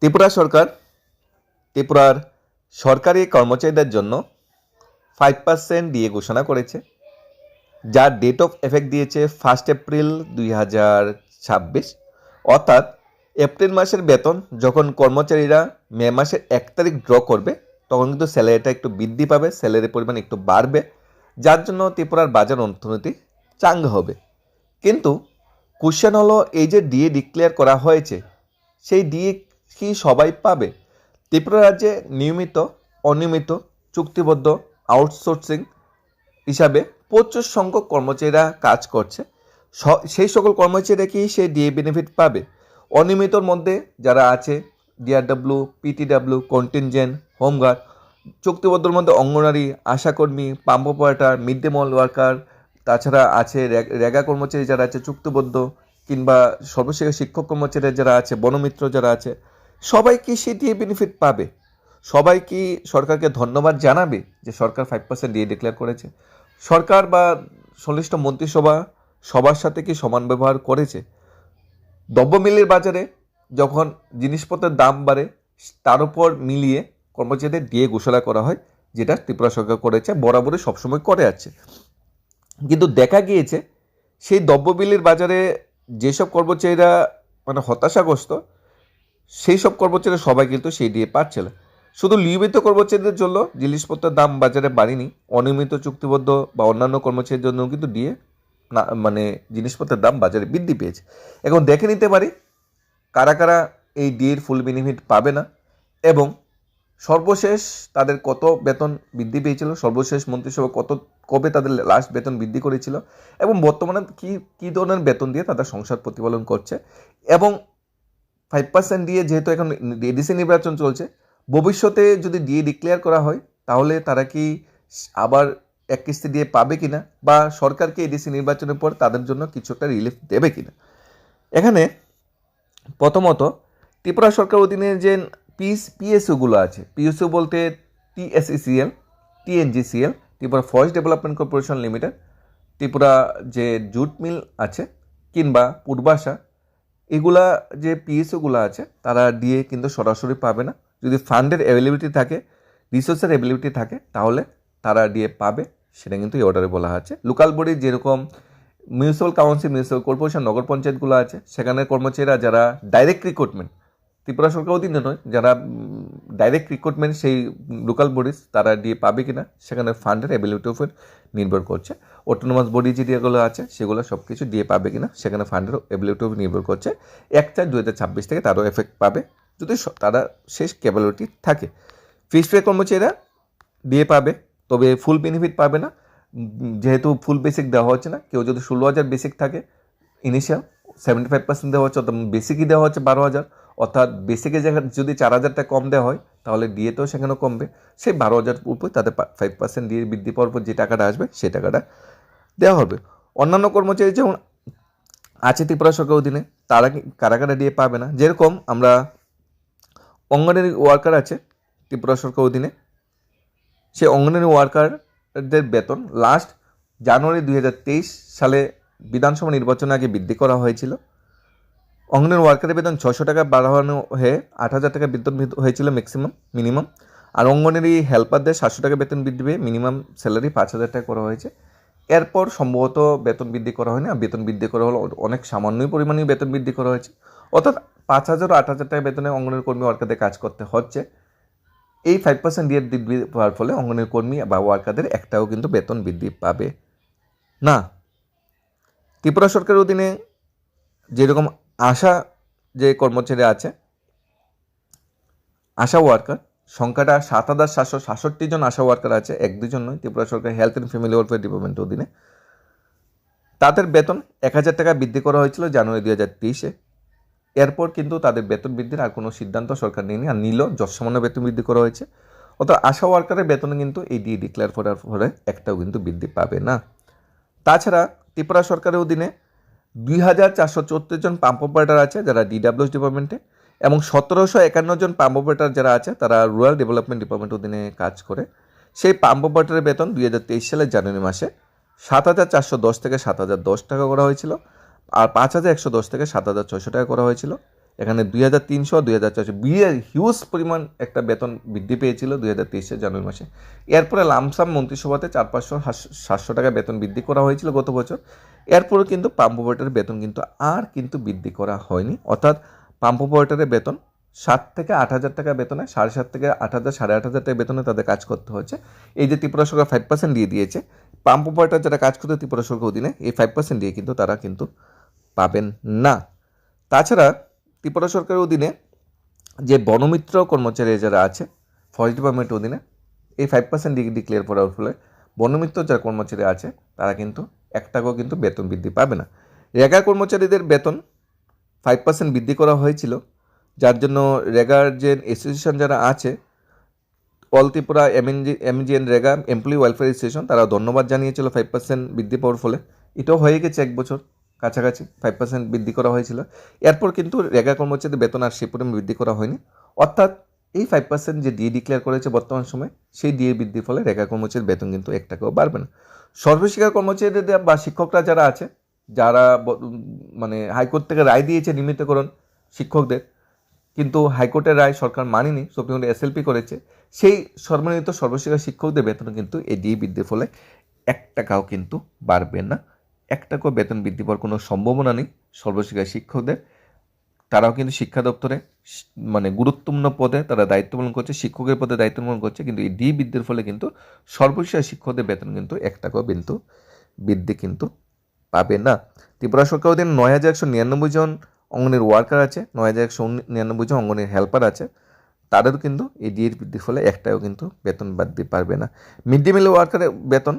ত্রিপুরা সরকার ত্রিপুরার সরকারি কর্মচারীদের জন্য 5% দিয়ে ঘোষণা করেছে, যার ডেট অফ এফেক্ট দিয়েছে 1 এপ্রিল 2026। অর্থাৎ এপ্রিল মাসের বেতন যখন কর্মচারীরা মে মাসের 1 তারিখ ড্র করবে, তখন কিন্তু স্যালারিটা একটু বৃদ্ধি পাবে, স্যালারির পরিমাণ একটু বাড়বে, যার জন্য ত্রিপুরার বাজার অর্থনীতি চাঙ্গা হবে। কিন্তু কোশ্চেন হলো, এই যে ডিএ ডিক্লেয়ার করা হয়েছে, সেই ডিএ কি সবাই পাবে? ত্রিপুরা রাজ্যে নিয়মিত, অনিয়মিত, চুক্তিবদ্ধ, আউটসোর্সিং হিসাবে প্রচুর সংখ্যক কর্মচারীরা কাজ করছে। সেই সকল কর্মচারীরা কি সেই ডিএ বেনিফিট পাবে? অনিয়মিতর মধ্যে যারা আছে ডিআরডব্লিউ, পিটিডব্লিউ, কন্টিনজেন্ট, হোমগার্ড, চুক্তিবদ্ধর মধ্যে অঙ্গনারী, আশাকর্মী, pump operator, mid day meal worker, তাছাড়া আছে রেগা কর্মচারী যারা আছে চুক্তিবদ্ধ, কিংবা সর্বশেষ শিক্ষক কর্মচারী যারা আছে, বনমিত্র যারা আছে, সবাই কি সেই ডিএ বেনিফিট পাবে? সবাই কি সরকারকে ধন্যবাদ জানাবে যে সরকার 5% ডিএ ডিক্লেয়ার করেছে? সরকার বা সংশ্লিষ্ট মন্ত্রিসভা সবার সাথে কি সমান ব্যবহার করেছে? দ্রব্যমূল্যের বাজারে যখন জিনিসপত্রের দাম বাড়ে, তার উপর মিলিয়ে কর্মচারীদের ডিএ ঘোষণা করা হয়, যেটা ত্রিপুরা সরকার করেছে, বরাবরই সবসময় করে আছে। কিন্তু দেখা গিয়েছে সেই দ্রব্যমূল্যের বাজারে যেসব কর্মচারীরা হতাশাগ্রস্ত, সেই সব কর্মচারী সবাই কিন্তু সেই ডিএ পাচ্ছে না। শুধু নিয়মিত কর্মচারীদের জন্য জিনিসপত্রের দাম বাজারে বাড়েনি, অনিয়মিত, চুক্তিবদ্ধ বা অন্যান্য কর্মচারীর জন্য কিন্তু ডিএ না জিনিসপত্রের দাম বাজারে বৃদ্ধি পেয়েছে। এখন দেখে নিতে পারি কারা কারা এই ডিএর ফুল বেনিফিট পাবে না, এবং সর্বশেষ তাদের কত বেতন বৃদ্ধি পেয়েছিল, সর্বশেষ মন্ত্রিসভা কবে তাদের লাস্ট বেতন বৃদ্ধি করেছিল, এবং বর্তমানে কি ধরনের বেতন দিয়ে তাদের সংসার প্রতিপালন করছে। এবং 5% দিয়ে যেহেতু এখন এডিসি নির্বাচন চলছে, ভবিষ্যতে যদি ডিএ ডিক্লেয়ার করা হয়, তাহলে তারা কি আবার এক কিস্তি দিয়ে পাবে কিনা, বা সরকারকে এডিসি নির্বাচনের পর তাদের জন্য কিছুটা রিলিফ দেবে কিনা। এখানে প্রথমত ত্রিপুরা সরকার অধীনে যে পিএসইউগুলো আছে, পিএসইউ বলতে TSECL, TNGCL, Tripura forest development corporation limited, Tripura যে জুট মিল আছে, কিংবা পূর্বাশা, এগুলা যে পিএসইউগুলো আছে, তারা ডিএ কিন্তু সরাসরি পাবে না। যদি ফান্ডের অ্যাভেলেবিলিটি থাকে, রিসোর্সের অ্যাভেলেবিলিটি থাকে, তাহলে তারা ডিএ পাবে, সেটা কিন্তু এই অর্ডারে বলা আছে। লোকাল বডি যেরকম মিউনিসিপ্যাল কাউন্সিল, মিউনিসিপ্যাল কর্পোরেশন, নগর পঞ্চায়েতগুলো আছে, সেখানে কর্মচারীরা যারা ডাইরেক্ট রিক্রুটমেন্ট, ত্রিপুরা সরকার অধীনে নয়, যারা ডাইরেক্ট রিক্রুটমেন্ট সেই লোকাল বডিজ, তারা ডিএ পাবে কিনা সেখানে ফান্ডের অ্যাভেলেবিলিটির উপর নির্ভর করছে। অটোনোমাস বডি যেগুলো আছে, সেগুলো সব কিছু ডিএ পাবে কিনা সেখানে ফান্ডের অ্যাভেলেবিলিটির উপর নির্ভর করছে। 1/4/2026 থেকে তারও এফেক্ট পাবে, যদি তারা শেষ ক্যাপাবিলিটি থাকে। ফিক্সড পে কর্মচারীরা ডিএ পাবে, তবে ফুল বেনিফিট পাবে না, যেহেতু ফুল বেসিক দেওয়া হচ্ছে না। কেউ যদি 16,000 বেসিক থাকে, ইনিশিয়াল 75% দেওয়া হচ্ছে, অর্থাৎ বেসিকই দেওয়া হচ্ছে 12,000, অর্থাৎ বেসিকে যদি 4,000 টাকা কম দেওয়া হয়, তাহলে ডিএতেও সেখানেও কমবে। সেই 12,000 উপর তাদের 5% ডিএ বৃদ্ধি পাওয়ার পর যে টাকাটা আসবে, সেই টাকাটা দেওয়া হবে। অন্যান্য কর্মচারী যেমন আছে ত্রিপুরা সরকার অধীনে, তারা কারা কারা ডিএ পাবে না, যেরকম আমরা অঙ্গনওয়াড়ি ওয়ার্কার আছে ত্রিপুরা সরকার অধীনে, সেই অঙ্গনওয়াড়ি ওয়ার্কারদের বেতন লাস্ট জানুয়ারি 2023 সালে বিধানসভা নির্বাচনের আগে বৃদ্ধি করা হয়েছিল। অঙ্গনওয়াড়ি ওয়ার্কারের বেতন 600 টাকা বাড়ানো হয়ে 8,000 টাকা বেতন হয়েছিল মিনিমাম। আর অঙ্গনওয়াড়ি হেল্পারদের 700 টাকা বেতন বৃদ্ধি পেয়ে মিনিমাম স্যালারি 5,000 টাকা করা হয়েছে। এরপর সম্ভবত বেতন বৃদ্ধি করা হয়নি, আর বেতন বৃদ্ধি করা হলো অনেক সামান্যই পরিমাণে বেতন বৃদ্ধি করা হয়েছে। অর্থাৎ 5,000 ও 8,000 টাকা বেতনে অঙ্গনওয়াড়ি কর্মী ওয়ার্কারদের কাজ করতে হচ্ছে। এই 5% ডিএ বৃদ্ধি পাওয়ার ফলে অঙ্গনওয়াড়ি কর্মী বা ওয়ার্কারদের একটাও কিন্তু বেতন বৃদ্ধি পাবে না। ত্রিপুরা সরকারের অধীনে যেরকম আশা যে কর্মচারী আছে, আশা ওয়ার্কার সংখ্যাটা 7,767 জন আশা ওয়ার্কার আছে, 1-2 নয়। ত্রিপুরা সরকার হেলথ অ্যান্ড ফ্যামিলি ওয়েলফেয়ার ডিপার্টমেন্টের অধীনে তাদের বেতন 1,000 টাকা বৃদ্ধি করা হয়েছিল জানুয়ারি 2023-এ। এরপর কিন্তু তাদের বেতন বৃদ্ধির আর কোনো সিদ্ধান্ত সরকার নেয়নি, আর নিল যৎসামান্য বেতন বৃদ্ধি করা হয়েছে। অর্থাৎ আশা ওয়ার্কারের বেতনে কিন্তু এই ডিএ ডিক্লেয়ার করার ফলে একটাও কিন্তু বৃদ্ধি পাবে না। তাছাড়া ত্রিপুরা সরকারের অধীনে 2,474 জন পাম্প অপারেটর আছে যারা ডিডাব্লিউএস ডিপার্টমেন্টে, এবং 1,751 জন পাম্প অপারেটর যারা আছে তারা রুরাল ডেভেলপমেন্ট ডিপার্টমেন্টের অধীনে কাজ করে। সেই পাম্প অপারেটরের বেতন 2023 সালের জানুয়ারি মাসে 7,410 থেকে 7,010 টাকা করা হয়েছিল, আর 5,110 থেকে 7,600 টাকা করা হয়েছিল। এখানে 2300 2400 হিউজ পরিমাণ একটা বেতন বৃদ্ধি পেয়েছিল 2023 জানুয়ারি মাসে। এরপরে লামসাম মন্ত্রিসভাতে 400-500-700 টাকা বেতন বৃদ্ধি করা হয়েছিল গত বছর। এরপরে কিন্তু পাম্প অপারেটরের বেতন কিন্তু আর কিন্তু বৃদ্ধি করা হয়নি, অর্থাৎ পাম্প অপারেটরের বেতন 7 থেকে 8 হাজার টাকা বেতনে, 7.5 থেকে 8 হাজার 8.5 টাকা বেতনে তাদের কাজ করতে হচ্ছে। এই যে ত্রিপুরা সরকার 5% দিয়ে দিয়েছে, পাম্প অপারেটর যারা কাজ করতে ত্রিপুরা সরকার অধীনে এই 5% দিয়ে কিন্তু তারা কিন্তু পাবেন না। তাছাড়া ত্রিপুরা সরকারের অধীনে যে বনমিত্র কর্মচারী যারা আছে ফরেস্ট ডিপার্টমেন্টের অধীনে, এই 5% ডিক্লেয়ার করার ফলে বনমিত্র যারা কর্মচারী আছে তারা কিন্তু 1 টাকাও কিন্তু বেতন বৃদ্ধি পাবে না। রেগা কর্মচারীদের বেতন 5% বৃদ্ধি করা হয়েছিল, যার জন্য রেগার যে অ্যাসোসিয়েশন যারা আছে, all Tripura MGN REGA employee welfare association, তারা ধন্যবাদ জানিয়েছিল 5% বৃদ্ধি পাওয়ার ফলে। এটাও হয়ে গেছে 1 বছর কাছাকাছি 5% বৃদ্ধি করা হয়েছিল। এরপর কিন্তু রেগা কর্মচারীদের বেতন আর সে পরিমাণ বৃদ্ধি করা হয়নি, অর্থাৎ এই 5% যে ডিএ ডিক্লেয়ার করেছে বর্তমান সময়, সেই ডিএ বৃদ্ধির ফলে রেগা কর্মচারীর বেতন কিন্তু 1 টাকাও বাড়বে না। সর্বশিক্ষা কর্মচারীদের বা শিক্ষকরা যারা আছে, যারা মানে হাইকোর্ট থেকে রায় দিয়েছে নিয়মিতকরণ শিক্ষকদের, কিন্তু হাইকোর্টের রায় সরকার মানেনি, সুপ্রিম কোর্টে এসএলপি করেছে, সেই সর্বনিম্ন সর্বশিক্ষা শিক্ষকদের বেতন কিন্তু এই ডিএ বৃদ্ধির ফলে 1 টাকাও কিন্তু বাড়বে না। 1 টাকাও বেতন বৃদ্ধি পাওয়ার কোনো সম্ভাবনা নেই সর্বশিক্ষা শিক্ষকদের। তারাও কিন্তু শিক্ষা দপ্তরে মানে গুরুত্বপূর্ণ পদে তারা দায়িত্ব পালন করছে, শিক্ষকের পদে দায়িত্ব পালন করছে, কিন্তু এই ডিএ বৃদ্ধির ফলে কিন্তু সর্বশিক্ষা শিক্ষকদের বেতন কিন্তু 1 টাকাও কিন্তু বৃদ্ধি কিন্তু পাবে না। ত্রিপুরা সরকার অধীনে 9199 জন অঙ্গনের ওয়ার্কার আছে, 9199 জন অঙ্গনের হেল্পার আছে, তাদেরও কিন্তু এই ডিএর বৃদ্ধির ফলে 1 টাকাও কিন্তু বেতন বাড়তে পারবে না। মিড ডে মিল ওয়ার্কারের বেতন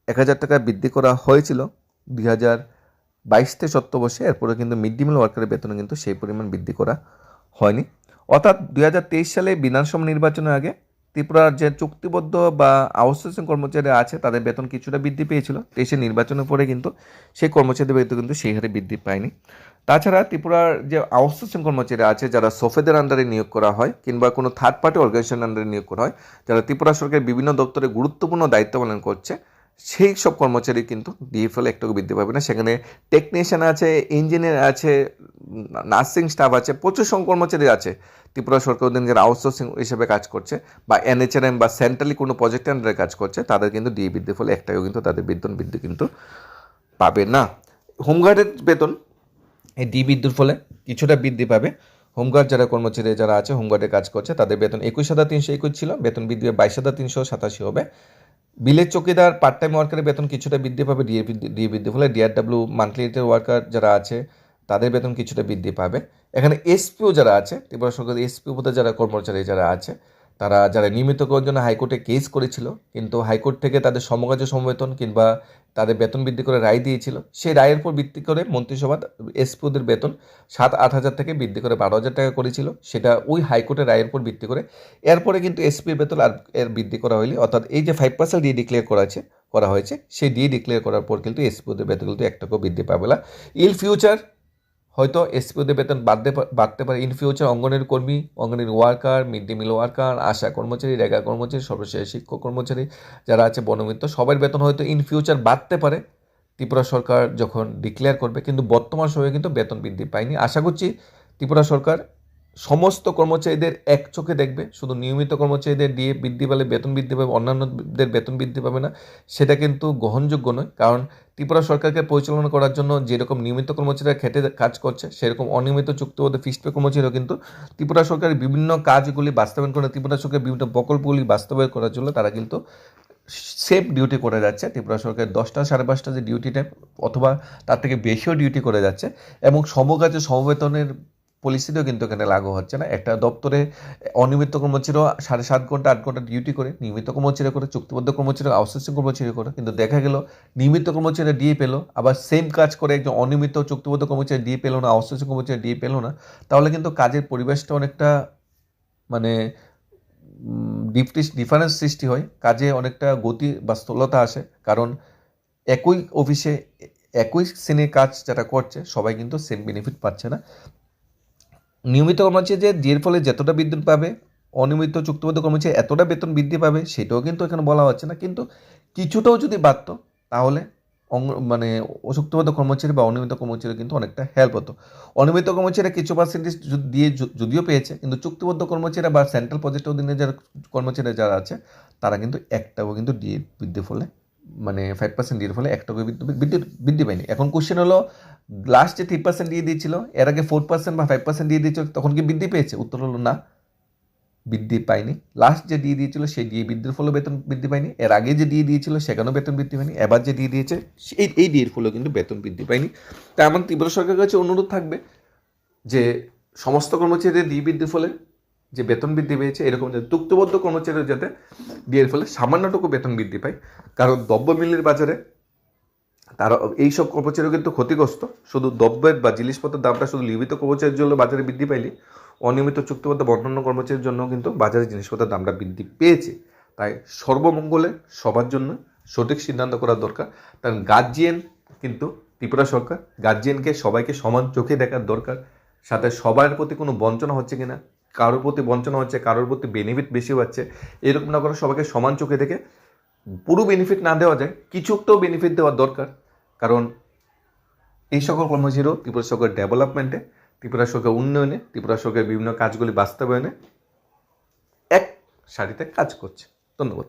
1000 টাকা বৃদ্ধি করা হয়েছিল 2022-23 বর্ষে, এরপরে কিন্তু মিড ডে মিল ওয়ার্কারের বেতন কিন্তু সেই পরিমাণ বৃদ্ধি করা হয়নি। অর্থাৎ 2023 সালে বিধানসভা নির্বাচনের আগে ত্রিপুরার যে চুক্তিবদ্ধ বা আউটসোর্সিং কর্মচারী আছে তাদের বেতন কিছুটা বৃদ্ধি পেয়েছিল, 23 নির্বাচনের পরে কিন্তু সেই কর্মচারীদের বেতন কিন্তু সেই হারে বৃদ্ধি পায়নি। তাছাড়া ত্রিপুরার যে আউটসোর্সিং কর্মচারী আছে, যারা সোফেদের আন্ডারে নিয়োগ করা হয় কিংবা কোনো থার্ড পার্টি অর্গানাইজেশনের আন্ডারে নিয়োগ করা হয়, যারা ত্রিপুরা সরকারের বিভিন্ন দপ্তরে গুরুত্বপূর্ণ দায়িত্ব পালন করছে, সেই সব কর্মচারী কিন্তু ডিএ ফলে একটু বৃদ্ধি পাবে না। সেখানে টেকনিশিয়ান আছে, ইঞ্জিনিয়ার আছে, নার্সিং স্টাফ আছে, প্রচুর সংখ্যক কর্মচারী আছে ত্রিপুরা সরকার অধীনে যারা আউটসোর্সিং হিসেবে কাজ করছে বা এনএচআরএম বা সেন্ট্রালি কোনো প্রজেক্টের আন্ডারে কাজ করছে, তাদের কিন্তু ডিএ বৃদ্ধির ফলে 1 টাকাও কিন্তু তাদের বেতন বৃদ্ধি কিন্তু পাবে না। হোমগার্ডের বেতন এই ডিএ বৃদ্ধির ফলে কিছুটা বৃদ্ধি পাবে। হোমগার্ড যারা কর্মচারী যারা আছে হোমগার্ডে কাজ করছে, তাদের বেতন 21,321 ছিল, বেতন বৃদ্ধি হবে 22,387 হবে। বিলের চৌকিদার পার্ট টাইম ওয়ার্কারের বেতন কিছুটা বৃদ্ধি পাবে ডিএ বৃদ্ধি ফলে। ডিআরডব্লিউ মান্থলি রেটের ওয়ার্কার যারা আছে তাদের বেতন কিছুটা বৃদ্ধি পাবে। এখানে এসপিও যারা আছে, ত্রিপুরা সরকারের এসপিও পদে যারা কর্মচারী যারা আছে, তারা যারা নিয়মিত করার জন্য হাইকোর্টে কেস করেছিল, কিন্তু হাইকোর্ট থেকে তাদের সমকার্য সমবেতন কিংবা তাদের বেতন বৃদ্ধি করে রায় দিয়েছিল, সেই রায়ের উপর ভিত্তি করে মন্ত্রিসভা এসপিওদের বেতন 7-8 হাজার থেকে বৃদ্ধি করে 12,000 টাকা করেছিল, সেটা ওই হাইকোর্টের রায়ের উপর ভিত্তি করে। এরপরে কিন্তু এসপির বেতন আর এর বৃদ্ধি করা হয়নি, অর্থাৎ এই যে 5% ডিএ ডিক্লেয়ার করা হয়েছে, সেই ডিএ ডিক্লেয়ার করার পর কিন্তু এসপিওদের বেতন কিন্তু 1 টাকাও বৃদ্ধি পাবে না। ইন ফিউচার হয়তো এসপিওদের বেতন বাড়তে পারে ইন ফিউচার। অঙ্গনের কর্মী, অঙ্গনের worker, mid day meal worker, ASHA কর্মচারী, রেগা কর্মচারী, সর্বশেষ শিক্ষক কর্মচারী যারা আছে, বনমিত্র, সবার বেতন হয়তো ইন ফিউচার বাড়তে পারে ত্রিপুরা সরকার যখন ডিক্লেয়ার করবে, কিন্তু বর্তমান সময়ে কিন্তু বেতন বৃদ্ধি পায়নি। আশা করছি ত্রিপুরা সরকার সমস্ত কর্মচারীদের এক চোখে দেখবে, শুধু নিয়মিত কর্মচারীদের ডিএ বৃদ্ধি পেলে বেতন বৃদ্ধি পাবে, অন্যান্যদের বেতন বৃদ্ধি পাবে না, সেটা কিন্তু গ্রহণযোগ্য নয়। কারণ ত্রিপুরা সরকারকে পরিচালনা করার জন্য যেরকম নিয়মিত কর্মচারীরা খেটে কাজ করছে, সেরকম অনিয়মিত চুক্তিবদ্ধ ফিক্সড পে কর্মচারীরাও কিন্তু ত্রিপুরা সরকারের বিভিন্ন কাজগুলি বাস্তবায়ন করে, ত্রিপুরা সরকারের বিভিন্ন প্রকল্পগুলি বাস্তবায়ন করার জন্য তারা কিন্তু সেফ ডিউটি করে যাচ্ছে। ত্রিপুরা সরকারের 10টা 5:30 যে ডিউটি টাইম অথবা তার থেকে বেশিও ডিউটি করে যাচ্ছে, এবং সমকাজে সমবেতনের পলিসিতেও কিন্তু এখানে লাগু হচ্ছে না। একটা দপ্তরে অনিয়মিত কর্মচারীও 7.5 ঘন্টা 8 ঘন্টা ডিউটি করে, নিয়মিত কর্মচারী করে, চুক্তিবদ্ধ কর্মচারী, আউটসোর্সিং কর্মচারী করে, কিন্তু দেখা গেল নিয়মিত কর্মচারী ডিএ পেলো, আবার সেম কাজ করে একজন অনিয়মিত চুক্তিবদ্ধ কর্মচারী ডিএ পেলো না, আউটসোর্সিং কর্মচারী ডিএ পেলো না, তাহলে কিন্তু কাজের পরিবেশটা অনেকটা মানে ডিফারেন্স সৃষ্টি হয়, কাজে অনেকটা গতি বা স্থূলতা আসে। কারণ একই অফিসে একই শ্রেণীর কাজ যারা করছে সবাই কিন্তু সেম বেনিফিট পাচ্ছে না। নিয়মিত কর্মচারী যে ডিএর ফলে যতটা বৃদ্ধি পাবে, অনিয়মিত চুক্তিবদ্ধ কর্মচারী এতটা বেতন বৃদ্ধি পাবে, সেটাও কিন্তু এখানে বলা হচ্ছে না। কিন্তু কিছুটাও যদি বাড়তো তাহলে মানে চুক্তিবদ্ধ কর্মচারী বা অনিয়মিত কর্মচারী কিন্তু অনেকটা হেল্প হতো। অনিয়মিত কর্মচারীরা কিছু পার্সেন্টেজ দিয়ে যদিও পেয়েছে, কিন্তু চুক্তিবদ্ধ কর্মচারীরা বা সেন্ট্রাল প্রজেক্ট অধীনে যারা কর্মচারী যারা আছে তারা কিন্তু একটাও কিন্তু ডিএ বৃদ্ধির ফলে, মানে 5% ডিএর ফলে একটাও বৃদ্ধি পায়নি। এখন কোশ্চেন হলো, লাস্ট যে 3% দিয়ে দিয়েছিল, এর আগে 4% বা 5% দিয়ে দিয়েছিল, তখন কি বৃদ্ধি পেয়েছে? উত্তর হলো না, বৃদ্ধি পায়নি। লাস্ট যে দিয়ে দিয়েছিল সেই দিয়ে বৃদ্ধির ফলে বেতন বৃদ্ধি পায়নি, এর আগে যে দিয়ে দিয়েছিল সেখানেও বেতন বৃদ্ধি পায়নি, এবার যে দিয়ে দিয়েছে এই ডিয়ের ফলেও কিন্তু বেতন বৃদ্ধি পায়নি। তাই আমার ত্রিপুরা সরকারের কাছে অনুরোধ থাকবে যে সমস্ত কর্মচারীদের ডিএ বৃদ্ধির ফলে যে বেতন বৃদ্ধি পেয়েছে, এরকম যে চুক্তিবদ্ধ কর্মচারীরা যাতে ডিএর ফলে সামান্যটুকু বেতন বৃদ্ধি পায়। কারণ দ্রব্যমূল্যের বাজারে তারা এইসব কর্মচারীও কিন্তু ক্ষতিগ্রস্ত। শুধু দ্রব্যের বা জিনিসপত্রের দামটা শুধু নিয়মিত কর্মচারীর জন্য বাজারে বৃদ্ধি পায়নি, অনিয়মিত চুক্তিবদ্ধ অন্যান্য কর্মচারীর জন্য কিন্তু বাজারে জিনিসপত্রের দামটা বৃদ্ধি পেয়েছে। তাই সর্বমঙ্গলে সবার জন্য সঠিক সিদ্ধান্ত করা দরকার। কারণ গার্জিয়ান কিন্তু ত্রিপুরা সরকার, গার্জিয়ানকে সবাইকে সমান চোখে দেখার দরকার। সাথে সবার প্রতি কোনো বঞ্চনা হচ্ছে কিনা, কারোর প্রতি বঞ্চনা হচ্ছে, কারোর প্রতি বেনিফিট বেশি হচ্ছে, এরকম না করে সবাইকে সমান চোখে দেখে পুরো বেনিফিট না দেওয়া যায়, কিছু একটাও বেনিফিট দেওয়ার দরকার। কারণ এই সকল কর্মচারীও ত্রিপুরা সরকারের ডেভেলপমেন্টে, ত্রিপুরা সরকারের উন্নয়নে, ত্রিপুরা সরকারের বিভিন্ন কাজগুলি বাস্তবায়নে এক সারিতে কাজ করছে। ধন্যবাদ।